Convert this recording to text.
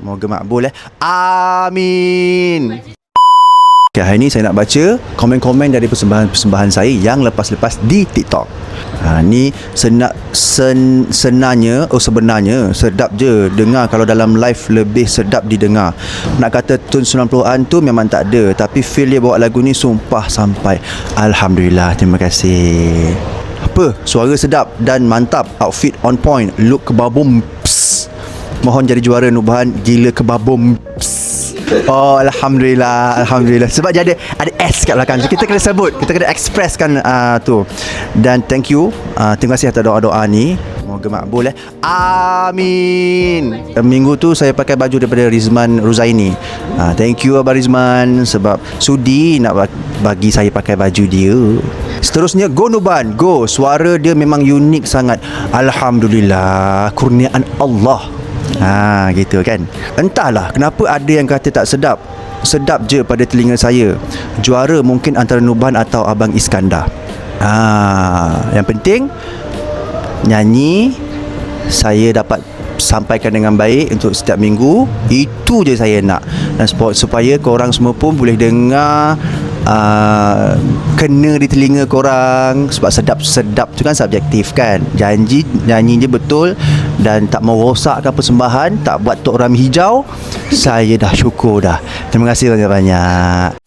Moga makbul Amin. Okay, hari ni saya nak baca komen-komen dari persembahan-persembahan saya yang lepas-lepas di TikTok. Ni sebenarnya sedap je dengar. Kalau dalam live lebih sedap didengar. Nak kata tune 90-an tu memang tak ada, tapi feel dia bawa lagu ni sumpah sampai. Alhamdulillah, terima kasih. Apa? Suara sedap dan mantap. Outfit on point. Look kebabum. Psst. Mohon jadi juara Nubahan gila kebabum. Psst. Oh, Alhamdulillah. Alhamdulillah. Sebab dia ada S kat belakang, so kita kena sebut, kita kena expresskan tu. Dan thank you, terima kasih atas doa-doa ni. Moga makbul Amin. Minggu tu saya pakai baju daripada Rizman Ruzaini. Thank you Abang Rizman sebab sudi nak bagi saya pakai baju dia. Seterusnya, go Nuban, go. Suara dia memang unik sangat. Alhamdulillah, kurniaan Allah. Gitu kan. Entahlah kenapa ada yang kata tak sedap. Sedap je pada telinga saya. Juara mungkin antara Nuban atau Abang Iskandar. Yang penting nyanyi saya dapat sampaikan dengan baik untuk setiap minggu. Itu je saya nak. Dan supaya korang semua pun boleh dengar, kena di telinga korang. Sebab sedap-sedap tu kan subjektif kan. Janji nyanyi je betul dan tak mau rosakkan persembahan, tak buat tok rami hijau, saya dah syukur dah. Terima kasih banyak-banyak.